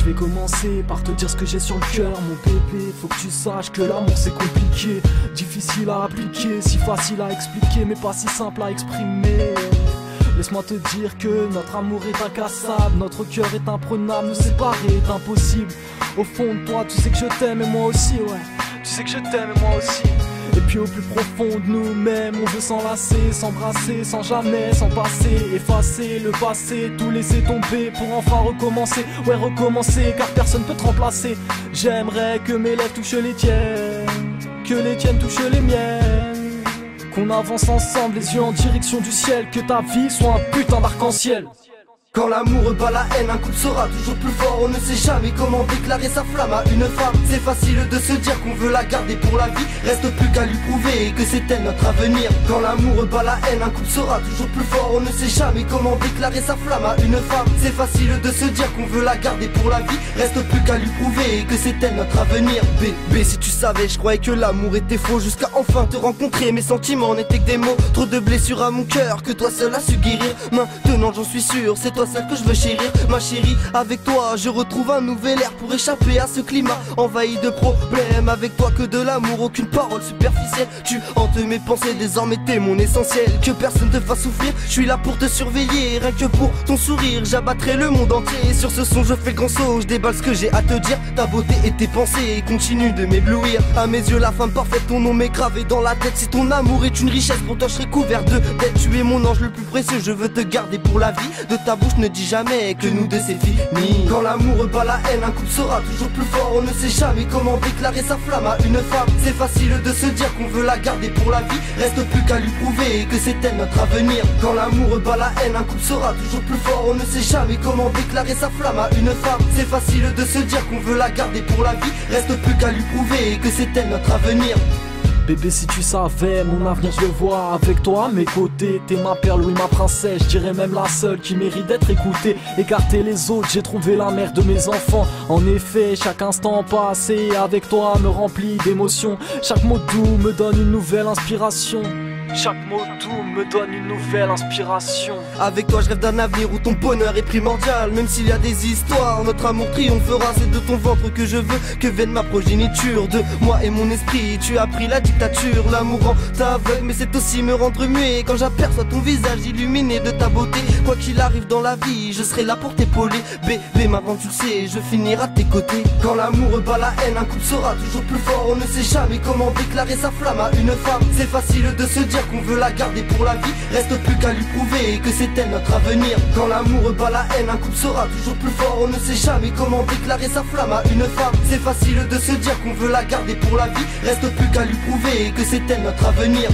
vais commencer par te dire ce que j'ai sur le cœur, mon bébé. Faut que tu saches que l'amour c'est compliqué, difficile à appliquer, si facile à expliquer, mais pas si simple à exprimer. Laisse-moi te dire que notre amour est incassable, notre cœur est imprenable, nous séparer est impossible. Au fond de toi, tu sais que je t'aime et moi aussi, ouais. Tu sais que je t'aime et moi aussi. Et puis au plus profond de nous-mêmes, on veut s'enlacer, s'embrasser, sans jamais s'en passer, effacer le passé, tout laisser tomber pour enfin recommencer. Ouais, recommencer, car personne peut te remplacer. J'aimerais que mes lèvres touchent les tiennes, que les tiennes touchent les miennes, qu'on avance ensemble, les yeux en direction du ciel, que ta vie soit un putain d'arc-en-ciel. Quand l'amour bat la haine, un coup sera toujours plus fort. On ne sait jamais comment déclarer sa flamme à une femme. C'est facile de se dire qu'on veut la garder pour la vie. Reste plus qu'à lui prouver que c'est elle notre avenir. Quand l'amour bat la haine, un coup sera toujours plus fort. On ne sait jamais comment déclarer sa flamme à une femme. C'est facile de se dire qu'on veut la garder pour la vie. Reste plus qu'à lui prouver que c'est elle notre avenir. Bébé, si tu savais, je croyais que l'amour était faux, jusqu'à enfin te rencontrer. Mes sentiments n'étaient que des mots, trop de blessures à mon cœur que toi seul as su guérir. Maintenant j'en suis sûr, c'est toi seule que je veux chérir. Ma chérie, avec toi je retrouve un nouvel air pour échapper à ce climat envahi de problèmes. Avec toi que de l'amour, aucune parole superficielle. Tu hantes mes pensées, désormais t'es mon essentiel. Que personne te fasse souffrir, je suis là pour te surveiller. Rien que pour ton sourire, j'abattrai le monde entier. Sur ce son je fais le grand saut, je déballe ce que j'ai à te dire. Ta beauté et tes pensées continuent de m'éblouir. À mes yeux la femme parfaite, ton nom m'est gravé dans la tête. Si ton amour est une richesse, pour toi je serai couvert de dettes. Tu es mon ange le plus précieux, je veux te garder pour la vie. De ta bouche ne dis jamais que nous deux c'est fini. Quand l'amour bat la haine, un coup sera toujours plus fort. On ne sait jamais comment déclarer sa flamme à une femme. C'est facile de se dire qu'on veut la garder pour la vie. Reste plus qu'à lui prouver que c'est elle notre avenir. Quand l'amour bat la haine, un coup sera toujours plus fort. On ne sait jamais comment déclarer sa flamme à une femme. C'est facile de se dire qu'on veut la garder pour la vie. Reste plus qu'à lui prouver que c'est elle notre avenir. Bébé, si tu savais, mon avenir je le vois avec toi à mes côtés. T'es ma perle, oui ma princesse, je dirais même la seule qui mérite d'être écoutée. Écarter les autres, j'ai trouvé la mère de mes enfants. En effet, chaque instant passé avec toi me remplit d'émotions. Chaque mot doux me donne une nouvelle inspiration. Chaque mot doux me donne une nouvelle inspiration. Avec toi je rêve d'un avenir où ton bonheur est primordial. Même s'il y a des histoires, notre amour triomphera. C'est de ton ventre que je veux que vienne ma progéniture. De moi et mon esprit, tu as pris la dictature. L'amour rend aveugle, mais c'est aussi me rendre muet. Quand j'aperçois ton visage illuminé de ta beauté. Quoi qu'il arrive dans la vie, je serai là pour t'épauler. Bébé, maintenant tu le sais, je finirai à tes côtés. Quand l'amour bat la haine, un coup sera toujours plus fort. On ne sait jamais comment déclarer sa flamme à une femme. C'est facile de se dire qu'on veut la garder pour la vie. Reste plus qu'à lui prouver que c'est elle notre avenir. Quand l'amour bat la haine, un coup sera toujours plus fort. On ne sait jamais comment déclarer sa flamme à une femme. C'est facile de se dire qu'on veut la garder pour la vie. Reste plus qu'à lui prouver que c'est elle notre avenir.